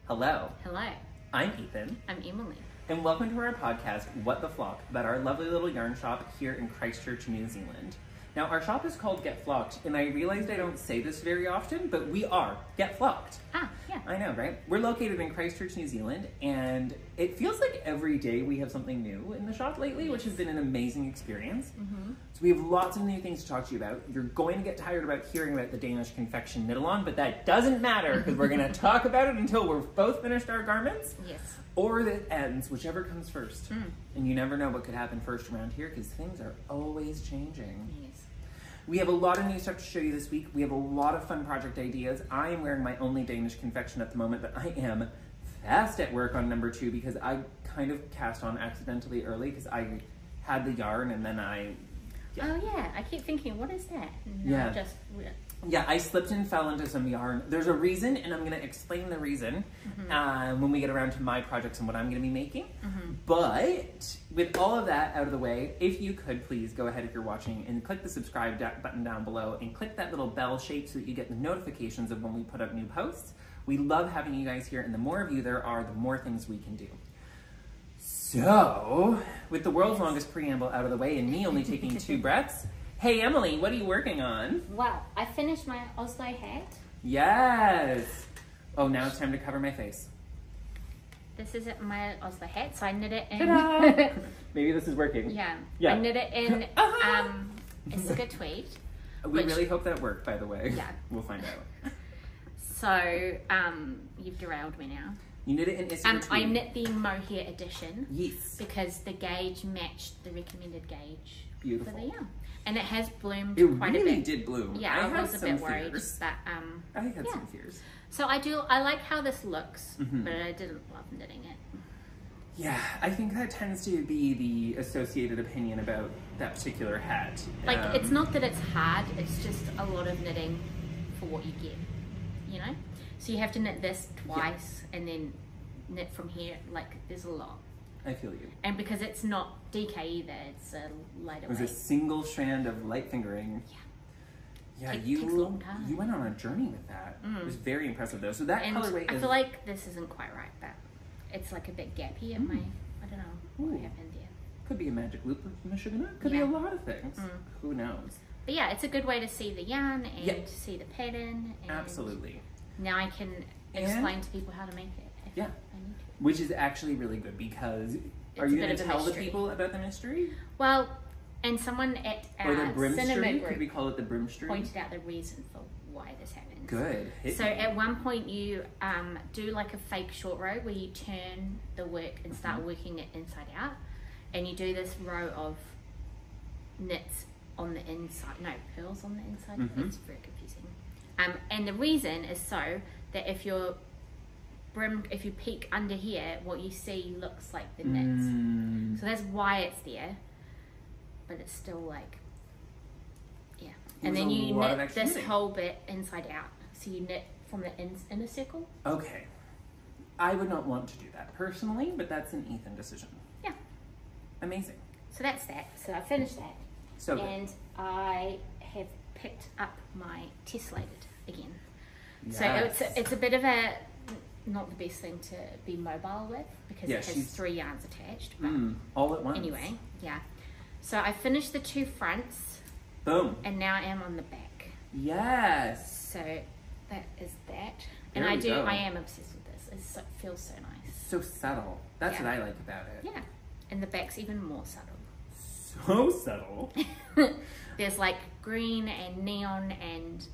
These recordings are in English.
Hello. Hello. I'm Ethan. I'm Emily. And welcome to our podcast, What the Flock, about our lovely little yarn shop here in Christchurch, New Zealand. Now, our shop is called Get Flocked, and I realized I don't say this very often, but we are Get Flocked. Ah, yeah. I know, right? We're located in Christchurch, New Zealand, and it feels like every day we have something new in the shop lately, which has been an amazing experience. Mm-hmm. So we have lots of new things to talk to you about. You're going to get tired about hearing about the Danish Confection knit-along, but that doesn't matter, because we're going to talk about it until we're both finished our garments. Yes. Or it ends, whichever comes first. And you never know what could happen first around here, because things are always changing. Yes. We have a lot of new stuff to show you this week. We have a lot of fun project ideas. I am wearing my only Danish Confection at the moment, but I am fast at work on number 2 because I kind of cast on accidentally early because I had the yarn and then I... Yeah. Oh yeah, I keep thinking, what is that? And Yeah. Yeah, I slipped and fell into some yarn. There's a reason, and I'm going to explain the reason when we get around to my projects and what I'm going to be making. But with all of that out of the way, if you could please go ahead if you're watching and click the subscribe button down below and click that little bell shape so that you get the notifications of when we put up new posts. We love having you guys here, and the more of you there are, the more things we can do. So, with the world's longest preamble out of the way and me only taking 2 breaths, hey Emily, what are you working on? Well, I finished my Oslo hat. Yes! Oh, now it's time to cover my face. This is my Oslo hat, so I knit it in... Maybe this is working. Yeah. Yeah. I knit it in Isager tweed. We really hope that worked, by the way. Yeah. We'll find out. So, you've derailed me now. You knit it in Isager tweed. I knit the Mohair edition. Yes. Because the gauge matched the recommended gauge. Beautiful. For the yarn. And it has bloomed quite a bit. It really did bloom. Yeah, I was a bit worried. worried. But, I had some fears. So I like how this looks, but I didn't love knitting it. Yeah, I think that tends to be the associated opinion about that particular hat. Like, it's not that it's hard, it's just a lot of knitting for what you get, you know? So you have to knit this twice and then knit from here, like, there's a lot. I feel you. And because it's not DK either, it's a lighter weight. It was a single strand of light fingering. Yeah. Yeah, It takes a long time. You went on a journey with that. It was very impressive though. So that colorway I is... feel like this isn't quite right, but it's like a bit gappy in my, I don't know what happened there. Could be a magic loop of Michigan. Could be a lot of things. Who knows? But yeah, it's a good way to see the yarn and to see the pattern. And absolutely. Now I can explain to people how to make it. If I need to. Which is actually really good because are you going to tell the people about the mystery? Well, and someone at our cinema group, could we call it the brimstry? Pointed out the reason for why this happens. Good. So at one point you do like a fake short row where you turn the work and start working it inside out, and you do this row of knits on the inside, pearls on the inside. It's very confusing. And the reason is so that if you peek under here, what you see looks like the knits. So that's why it's there. But it's still like, and then you knit this whole bit inside out. So you knit from the inner circle. Okay. I would not want to do that personally, but that's an Ethan decision. Yeah. Amazing. So that's that. So I finished that. So good. And I have picked up my tessellated again. Yes. So it's a bit of a, not the best thing to be mobile with because it has 3 yarns attached. But all at once. Anyway, yeah. So I finished the 2 fronts. Boom. And now I am on the back. Yes. So that is that. And I am obsessed with this. It feels so nice. So subtle. That's what I like about it. Yeah. And the back's even more subtle. So subtle. There's like green and neon and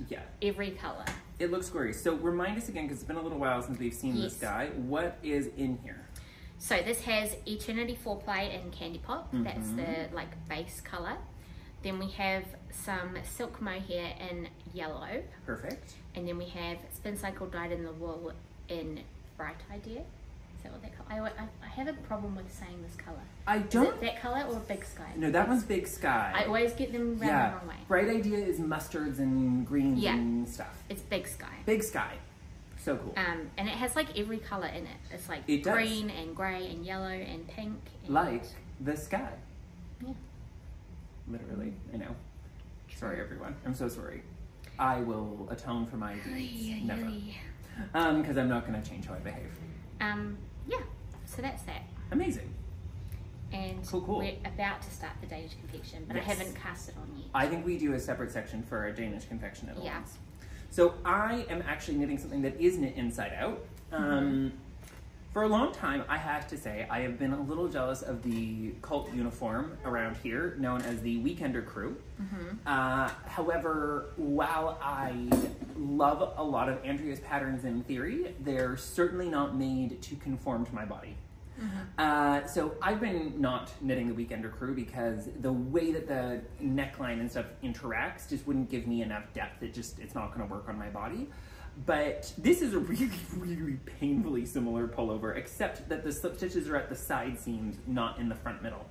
every color. It looks great. So remind us again, because it's been a little while since we've seen this guy. What is in here? So this has Eternity Foreplay and Candy Pop. That's the like base color. Then we have some Silk Mohair in yellow. Perfect. And then we have Spin Cycle Dyed in the Wool in Bright Idea. Is that what that color? I have a problem with saying this color. I don't. Is it that color or Big Sky? No, that one's Big Sky. I always get them the wrong way. Bright Idea is mustards and greens and stuff. It's Big Sky. Big Sky. So cool. And it has like every color in it. It's like green and grey and yellow and pink. And like the sky. Yeah. Literally, I know. Sorry, everyone. I'm so sorry. I will atone for my deeds. Never. because I'm not going to change how I behave. Yeah, so that's that. Amazing. And cool. We're about to start the Danish confection, but Yes. I haven't cast it on yet. I think we do a separate section for our Danish confection at Yeah. once. So I am actually knitting something that is knit inside out. For a long time, I have to say, I have been a little jealous of the cult uniform around here, known as the Weekender Crew. However, while I love a lot of Andrea's patterns in theory, they're certainly not made to conform to my body. So I've been not knitting the Weekender Crew because the way that the neckline and stuff interacts just wouldn't give me enough depth. It's not going to work on my body. But this is a really, really painfully similar pullover, except that the slip stitches are at the side seams, not in the front middle.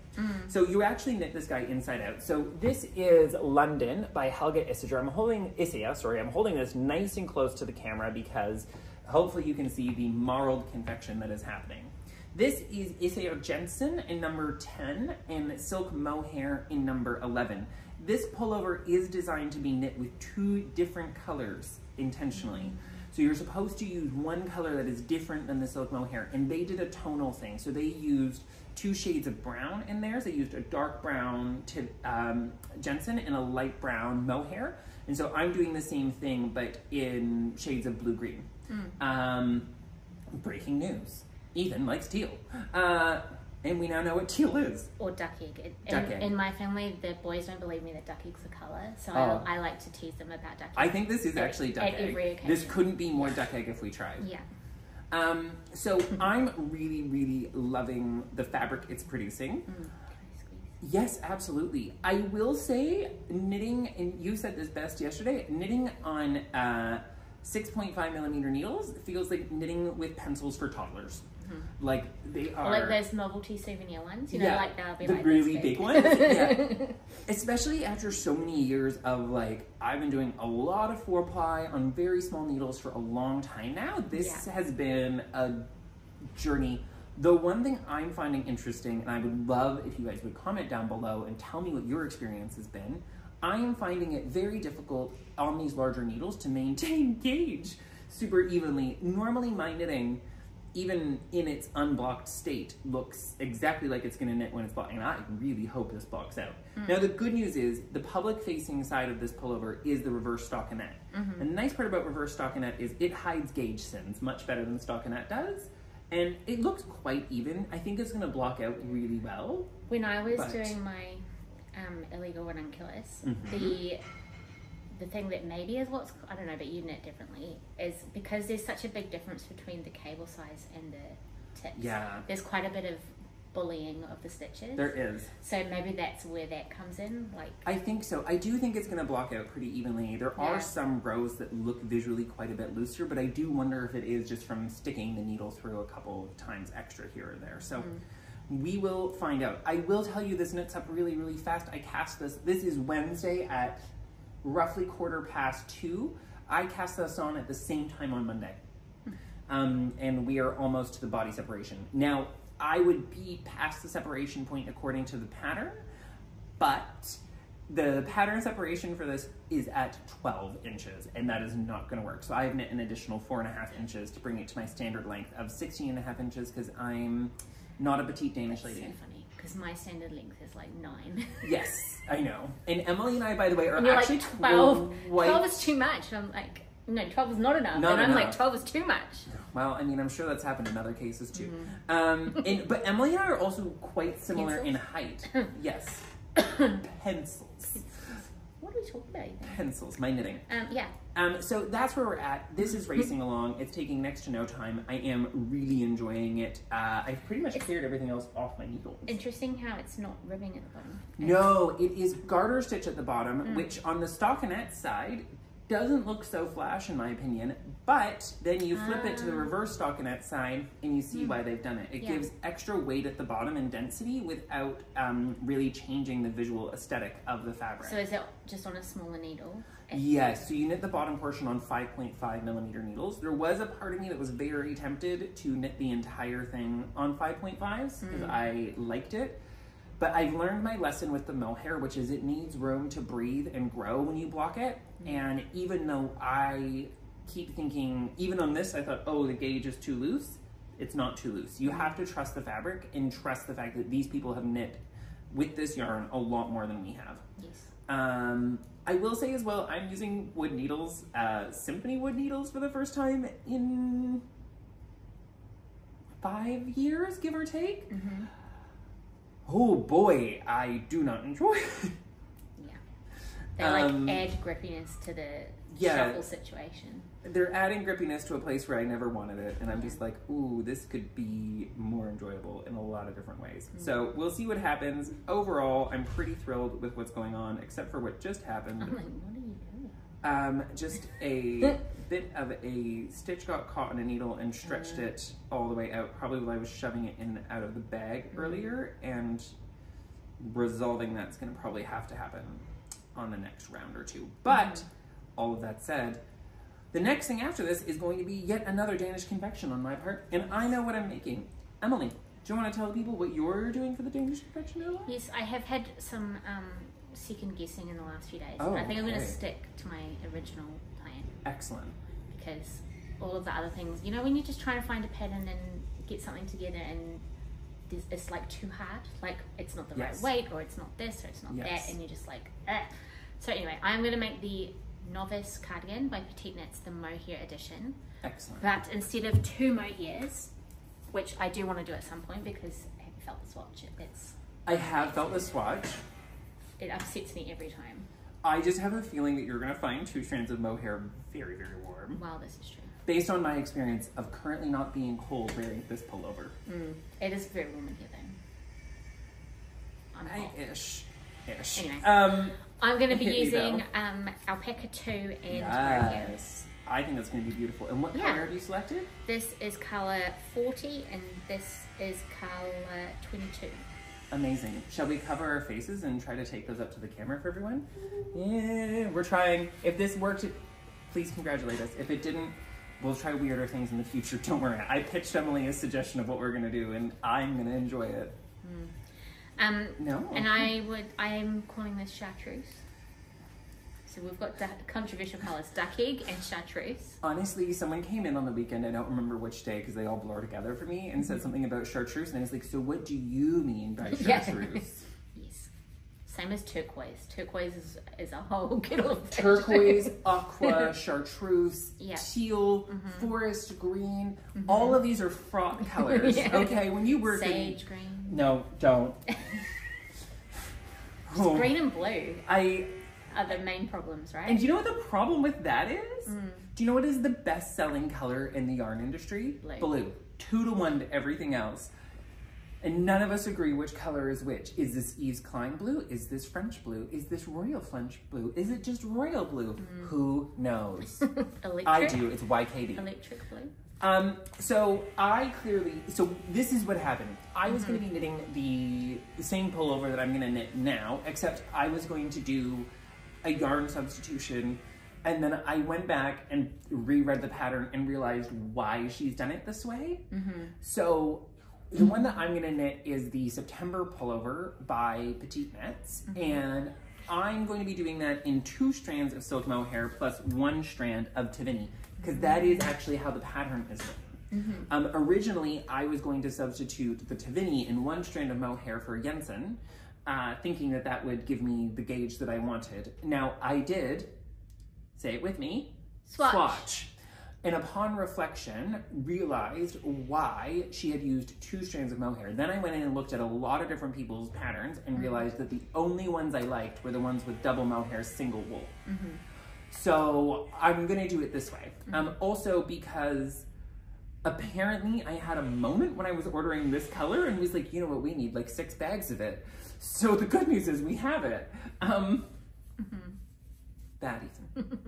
So you actually knit this guy inside out. So this is London by Helga Isager. I'm holding this nice and close to the camera because hopefully you can see the marled confection that is happening. This is Isager Jensen in number 10 and Silk Mohair in number 11. This pullover is designed to be knit with 2 different colors intentionally. So you're supposed to use one color that is different than the Silk Mohair, and they did a tonal thing. So they used 2 shades of brown in theirs. They used a dark brown to Jensen and a light brown Mohair. And so I'm doing the same thing, but in shades of blue-green. Breaking news. Ethan likes teal. And we now know what teal is. Or duck egg. Duck egg. In my family, the boys don't believe me that duck egg's a colour, so I like to tease them about duck egg. I think this is actually duck at egg. Every occasion. This couldn't be more duck egg if we tried. Yeah. So I'm really, really loving the fabric it's producing. Can I squeeze? Yes, absolutely. I will say knitting, and you said this best yesterday, knitting on 6.5mm needles feels like knitting with pencils for toddlers. Like they are, like those novelty souvenir ones, you know, like they'll be the like really this big ones. Yeah, especially after so many years of like I've been doing a lot of 4-ply on very small needles for a long time now. This has been a journey. The one thing I'm finding interesting, and I would love if you guys would comment down below and tell me what your experience has been. I am finding it very difficult on these larger needles to maintain gauge super evenly. Normally my knitting, even in its unblocked state, looks exactly like it's going to knit when it's blocked, and I really hope this blocks out. Now the good news is the public facing side of this pullover is the reverse stockinette. And the nice part about reverse stockinette is it hides gauge sins much better than stockinette does, and it looks quite even. I think it's going to block out really well. When I was doing my illegal ranunculus, the thing that maybe is what's, I don't know, but you knit differently, is because there's such a big difference between the cable size and the tips. Yeah. There's quite a bit of bullying of the stitches. There is. So maybe that's where that comes in. Like, I think so. I do think it's going to block out pretty evenly. There are some rows that look visually quite a bit looser, but I do wonder if it is just from sticking the needle through a couple of times extra here or there. So we will find out. I will tell you this knits up really, really fast. I cast this. This is Wednesday at roughly 2:15. I cast this on at the same time on Monday. And we are almost to the body separation. Now, I would be past the separation point according to the pattern, but the pattern separation for this is at 12 inches, and that is not going to work. So I've knit an additional 4.5 inches to bring it to my standard length of 16.5 inches because I'm not a petite Danish lady. so funny, because my standard length is like 9. Yes, I know. And Emily and I, by the way, are and you're actually like 12. quite... 12 is too much. And I'm like, no, 12 is not enough. Not and I'm enough. like, 12 is too much. Well, I mean, I'm sure that's happened in other cases too. But Emily and I are also quite similar in height. Yes. Pencils. What are we talking about? Ethan? Pencils, my knitting. Yeah. So that's where we're at. This is racing along. It's taking next to no time. I am really enjoying it. I've pretty much cleared everything else off my needles. Interesting how it's not ribbing at the bottom. No, it is garter stitch at the bottom, which on the stockinette side doesn't look so flash in my opinion, but then you flip it to the reverse stockinette side and you see why they've done it. It gives extra weight at the bottom and density without really changing the visual aesthetic of the fabric. So is it just on a smaller needle? Yes, so you knit the bottom portion on 5.5mm needles. There was a part of me that was very tempted to knit the entire thing on 5.5s because I liked it. But I've learned my lesson with the mohair, which is it needs room to breathe and grow when you block it. And even though I keep thinking, even on this, I thought, oh, the gauge is too loose. It's not too loose. You have to trust the fabric and trust the fact that these people have knit with this yarn a lot more than we have. Yes. I will say as well, I'm using wood needles, symphony wood needles for the first time in 5 years, give or take. Mm-hmm. Oh boy, I do not enjoy it. Yeah. They like add grippiness to the shuffle situation. They're adding grippiness to a place where I never wanted it, and I'm just like, ooh, this could be more enjoyable in a lot of different ways. Mm-hmm. So we'll see what happens. Overall, I'm pretty thrilled with what's going on, except for what just happened. I'm like, what are you doing? Just a bit of a stitch got caught in a needle and stretched it all the way out, probably while I was shoving it in and out of the bag earlier, and resolving that's going to probably have to happen on the next round or two. But all of that said, the next thing after this is going to be yet another Danish confection on my part, and I know what I'm making. Emily, do you want to tell people what you're doing for the Danish confection at all? Yes, I have had some second guessing in the last few days. Oh, I think I'm going to stick to my original plan. Excellent. Because all of the other things, you know, when you're just trying to find a pattern and get something together and it's like too hard, like it's not the right weight, or it's not this, or it's not that, and you're just like, ugh. So anyway, I'm going to make the Novice cardigan by Petiteknit, the Mohair edition. Excellent. But instead of 2 mohairs, which I do want to do at some point because I haven't felt the swatch. I have felt the swatch. It upsets me every time. I just have a feeling that you're going to find 2 strands of mohair very, very warm. Well, this is true. Based on my experience of currently not being cold wearing this pullover. It is very warm in here though. I'm hot. Ish. Anyway, I'm going to be using Alpaca 2 and Mohair. I think that's going to be beautiful. And what color have you selected? This is color 40 and this is color 22. Amazing. Shall we cover our faces and try to take those up to the camera for everyone? Yeah, we're trying. If this worked, please congratulate us. If it didn't, we'll try weirder things in the future. Don't worry. I pitched Emily a suggestion of what we're going to do, and I'm going to enjoy it. No. And I'm calling this chartreuse. So we've got controversial colors, duck egg and chartreuse. Honestly, someone came in on the weekend, I don't remember which day because they all blur together for me, and said something about chartreuse, and I was like, so what do you mean by chartreuse? Yes. Same as turquoise. Turquoise is a whole kettle of fish. Turquoise, aqua, chartreuse, teal, forest green. All of these are fraught colors. Okay, when you work sage green. No, don't. Green and blue are the main problems, right? And do you know what the problem with that is? Do you know what is the best-selling color in the yarn industry? Blue. 2 to 1 to everything else. And none of us agree which color is which. Is this Yves Klein blue? Is this French blue? Is this Royal French blue? Is it just Royal blue? Who knows? Electric? I do. It's YKD. Electric blue. So this is what happened. I was going to be knitting the same pullover that I'm going to knit now, except I was going to do a yarn substitution, and then I went back and reread the pattern and realized why she's done it this way. So the one that I'm going to knit is the September pullover by Petiteknit, and I'm going to be doing that in 2 strands of silk mohair plus 1 strand of Tvinni, because that is actually how the pattern is written. Originally, I was going to substitute the Tvinni in 1 strand of mohair for Jensen, thinking that that would give me the gauge that I wanted. Now, I did, say it with me, swatch. And upon reflection, realized why she had used 2 strands of mohair. Then I went in and looked at a lot of different people's patterns and realized that the only ones I liked were the ones with double mohair, single wool. So I'm gonna do it this way. Also because apparently I had a moment when I was ordering this color and was like, you know what, we need like 6 bags of it. So the good news is we have it. Bad Ethan.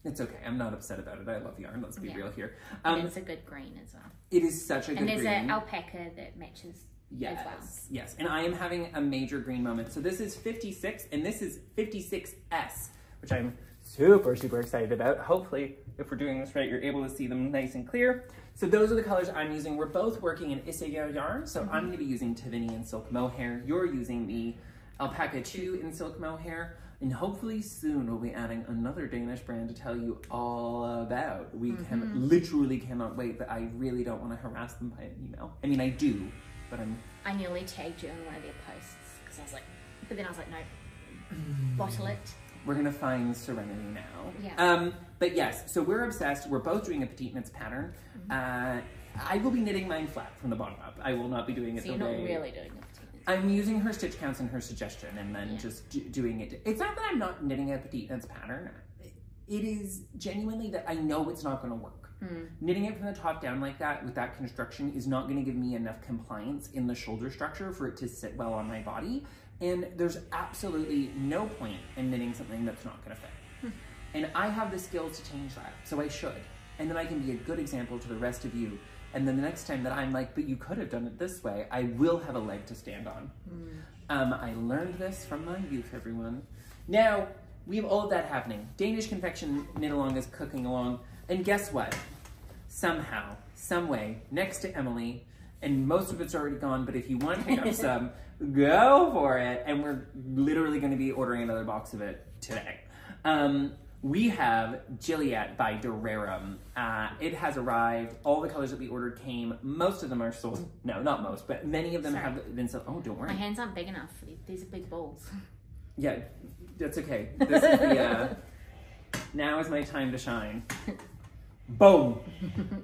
It's okay. I'm not upset about it. I love yarn. Let's be real here. And it's a good green as well. It is such a good green. And there's an alpaca that matches as well. Yes. And I am having a major green moment. So this is 56 and this is 56S, which I'm super, super excited about. Hopefully, if we're doing this right, you're able to see them nice and clear. So those are the colors I'm using. We're both working in Isager yarn. So I'm going to be using Tvinni in silk mohair. You're using the Alpaca 2 in silk mohair. And hopefully soon we'll be adding another Danish brand to tell you all about. We literally cannot wait, but I really don't want to harass them by an email. I mean, I do, but I nearly tagged you in one of their posts because I was like, but then I was like, no, bottle it. We're gonna find serenity now. Yeah. But yes, so we're obsessed. We're both doing a Petiteknit pattern. I will be knitting mine flat from the bottom up. I will not be doing it so the you're way... not really doing it. I'm using her stitch counts and her suggestion and then just doing it. It's not that I'm not knitting a Petiteknit pattern. It is genuinely that I know it's not going to work. Knitting it from the top down like that with that construction is not going to give me enough compliance in the shoulder structure for it to sit well on my body. And there's absolutely no point in knitting something that's not going to fit. And I have the skills to change that, so I should. And then I can be a good example to the rest of you. And then the next time that I'm like, but you could have done it this way, I will have a leg to stand on. I learned this from my youth, everyone. Now, we have all of that happening. Danish Confection knit along is cooking along. And guess what? Somehow, some way, next to Emily, and most of it's already gone, but if you want to pick up some, go for it. And we're literally going to be ordering another box of it today. We have Gilliatt by Durerem. It has arrived. All the colors that we ordered came. Most of them are sold. No, not most, but many of them have been sold. Oh, don't worry. My hands aren't big enough. These are big balls. Yeah, that's okay. This is the, now is my time to shine. Boom!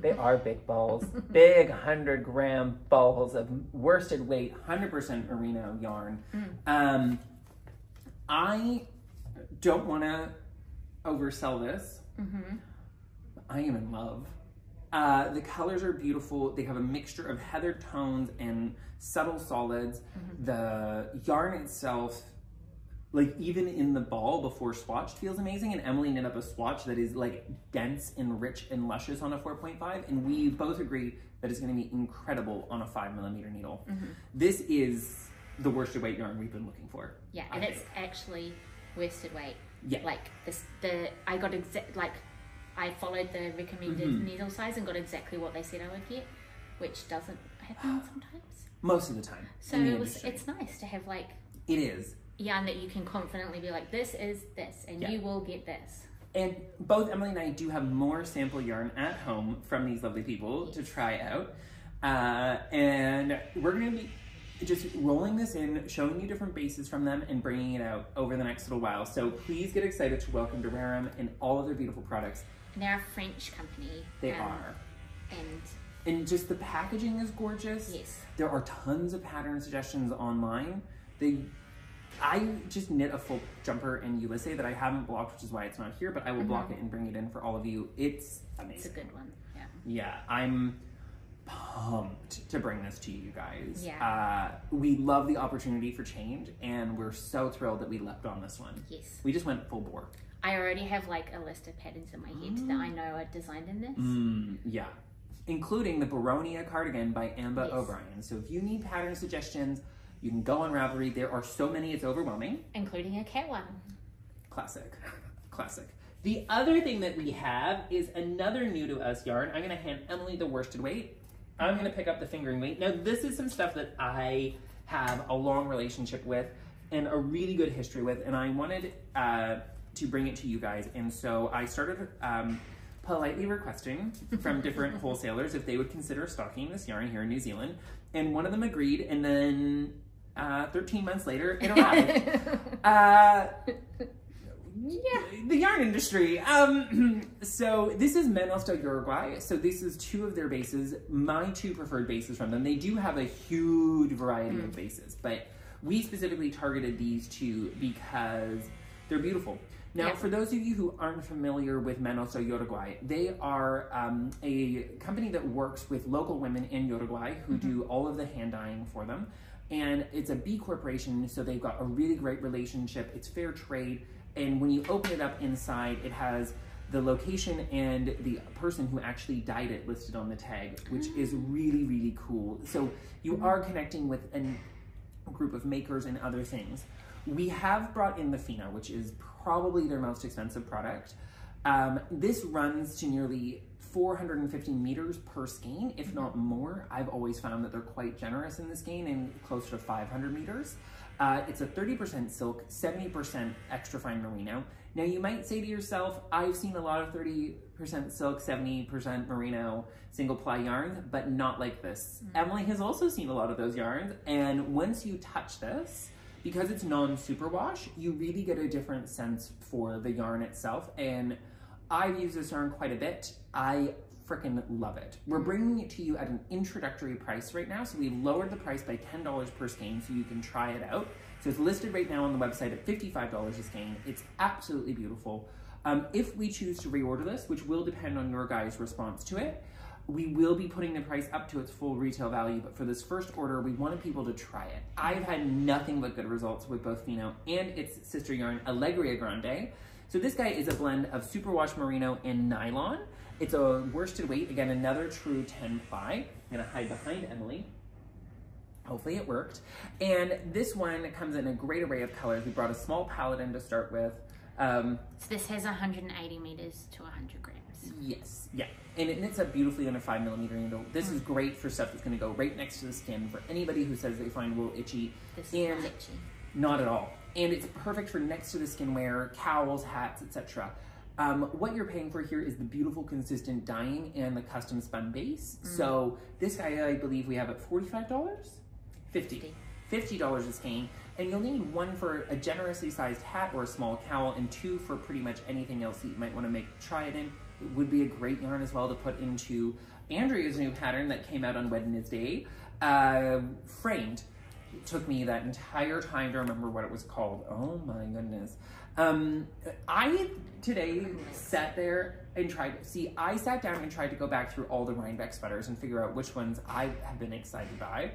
They are big balls. Big 100-gram balls of worsted weight, 100% merino yarn. I don't want to oversell this. I am in love. The colors are beautiful. They have a mixture of heather tones and subtle solids. The yarn itself, like even in the ball before swatched, feels amazing. And Emily knit up a swatch that is like dense and rich and luscious on a 4.5. And we both agree that it's going to be incredible on a 5mm needle. This is the worsted weight yarn we've been looking for. Yeah, and it's actually worsted weight. Yeah. Like I got I followed the recommended needle size and got exactly what they said I would get, which doesn't happen sometimes. Most of the time. So it's nice to have like... It is. Yarn that you can confidently be like, this is this, and you will get this. And both Emily and I do have more sample yarn at home from these lovely people to try out. And we're going to be just rolling this in, showing you different bases from them and bringing it out over the next little while. So please get excited to welcome Durerem and all of their beautiful products. And they're a French company. They are. And just the packaging is gorgeous. Yes. There are tons of pattern suggestions online. I just knit a full jumper in USA that I haven't blocked, which is why it's not here, but I will block it and bring it in for all of you. It's amazing. It's a good one, yeah. Yeah, I'm pumped to bring this to you guys. Yeah. We love the opportunity for change, and we're so thrilled that we leapt on this one. Yes. We just went full bore. I already have like a list of patterns in my head that I know are designed in this. Yeah. Including the Baronia cardigan by Amba O'Brien. So if you need pattern suggestions, you can go on Ravelry. There are so many, it's overwhelming. Including a cat one. Classic. Classic. The other thing that we have is another new to us yarn. I'm going to hand Emily the worsted weight. I'm going to pick up the fingering weight. Now, this is some stuff that I have a long relationship with and a really good history with, and I wanted to bring it to you guys. And so I started politely requesting from different wholesalers if they would consider stocking this yarn here in New Zealand. And one of them agreed, and then 13 months later, it arrived. The yarn industry. So this is Menos do Uruguay. So this is two of their bases, my two preferred bases from them. They do have a huge variety of bases, but we specifically targeted these two because they're beautiful. Now, for those of you who aren't familiar with Menos do Uruguay, they are a company that works with local women in Uruguay who do all of the hand dyeing for them. And it's a B corporation, so they've got a really great relationship. It's fair trade. And when you open it up inside, it has the location and the person who actually dyed it listed on the tag, which is really, really cool. So you are connecting with a group of makers and other things. We have brought in the Fina, which is probably their most expensive product. This runs to nearly 450 meters per skein, if not more. I've always found that they're quite generous in the skein and closer to 500 meters. It's a 30% silk, 70% extra fine merino. Now you might say to yourself, I've seen a lot of 30% silk, 70% merino single ply yarns, but not like this. Emily has also seen a lot of those yarns, and once you touch this, because it's non-superwash, you really get a different sense for the yarn itself, and I've used this yarn quite a bit. I freaking love it. We're bringing it to you at an introductory price right now, so we've lowered the price by $10 per skein so you can try it out. So it's listed right now on the website at $55 a skein. It's absolutely beautiful. If we choose to reorder this, which will depend on your guys' response to it, we will be putting the price up to its full retail value, but for this first order, we wanted people to try it. I've had nothing but good results with both Fino and its sister yarn, Allegria Grande. So this guy is a blend of superwash merino and nylon. It's a worsted weight, again, another true 10 ply. I'm gonna hide behind Emily. Hopefully it worked. And this one comes in a great array of colors. We brought a small palette in to start with. So this has 180 meters to 100 grams. Yes, yeah. And it knits up beautifully on a 5mm needle. This is great for stuff that's gonna go right next to the skin for anybody who says they find wool itchy. This is not itchy. Not at all. And it's perfect for next to the skin wear, cowls, hats, etc. What you're paying for here is the beautiful consistent dyeing and the custom spun base. So this guy, I believe we have at $45? $50 a skein. And you'll need one for a generously sized hat or a small cowl, and two for pretty much anything else that you might want to try it in. It would be a great yarn as well to put into Andrea's new pattern that came out on Wednesday, Framed. It took me that entire time to remember what it was called. Oh my goodness. I today sat there and I sat down and tried to go back through all the Rhinebeck sweaters and figure out which ones I have been excited by.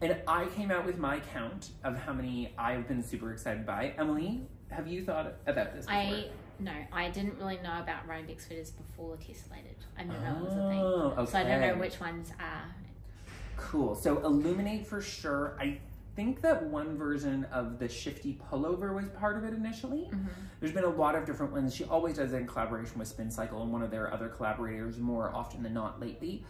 And I came out with my count of how many I've been super excited by. Emily, have you thought about this before? No, I didn't really know about Rhinebeck sweaters before Tessellated. I didn't know it was a thing. Okay. So I don't know which ones are. Cool. So Illuminate for sure. I think that one version of the Shifty Pullover was part of it initially. There's been a lot of different ones. She always does it in collaboration with Spin Cycle and one of their other collaborators more often than not lately.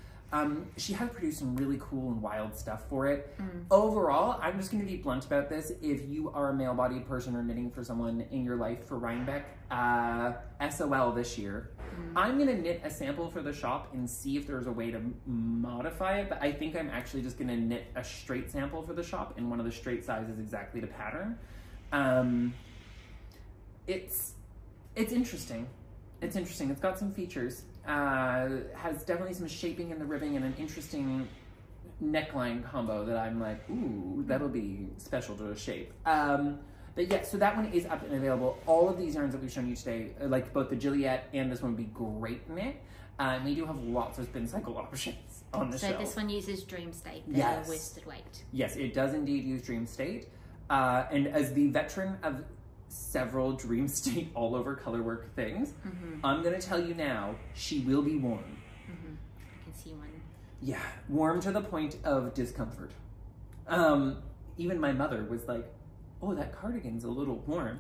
She has produced some really cool and wild stuff for it. Overall, I'm just going to be blunt about this. If you are a male-bodied person or knitting for someone in your life for Rhinebeck, SOL this year. I'm going to knit a sample for the shop and see if there's a way to modify it, but I think I'm actually just going to knit a straight sample for the shop in one of the straight sizes exactly to pattern. It's interesting. It's interesting. It's got some features. Has definitely some shaping in the ribbing and an interesting neckline combo that I'm like, ooh, that'll be special to a shape. But yeah, so that one is up and available. All of these yarns that we've shown you today, like both the Juliet and this one, would be great in it. And we do have lots of Spin Cycle options on the show. So this one uses Dream State, the worsted weight. Yes, it does indeed use Dream State. And as the veteran of several Dream State all over colorwork things, I'm gonna tell you now, she will be warm. I can see one. Yeah, warm to the point of discomfort. Even my mother was like, oh, that cardigan's a little warm.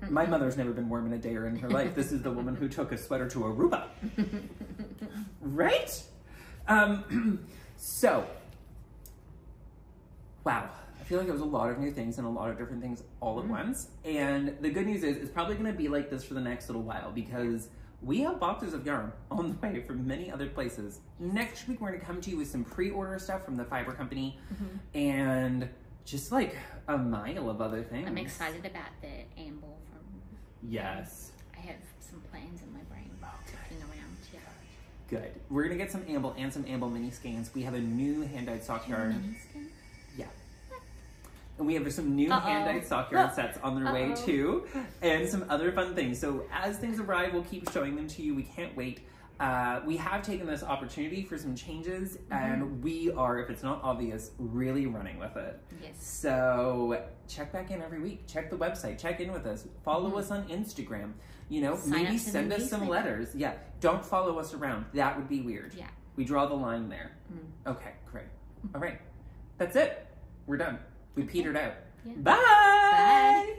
My mother's never been warm in a day or in her life. This is the woman who took a sweater to Aruba. Right? So, wow. I feel like it was a lot of new things and a lot of different things all at once. And the good news is it's probably going to be like this for the next little while because we have boxes of yarn on the way from many other places. Next week, we're going to come to you with some pre-order stuff from the Fiber Company and just like a mile of other things. I'm excited about the amble from... Yes. I have some plans in my brain ticking around. Yeah. Good. We're going to get some amble and some amble mini skeins. We have a new hand-dyed sock yarn. Mini skein? Yeah. And we have some new hand-dyed sock yarn sets on their way too, and some other fun things. So as things arrive, we'll keep showing them to you. We can't wait. We have taken this opportunity for some changes, and we are, if it's not obvious, really running with it. Yes. So check back in every week. Check the website. Check in with us. Follow us on Instagram. You know, maybe send us some letters. Yeah. Don't follow us around. That would be weird. Yeah. We draw the line there. Okay, great. All right. That's it. We're done. We petered out. Yeah. Bye! Bye!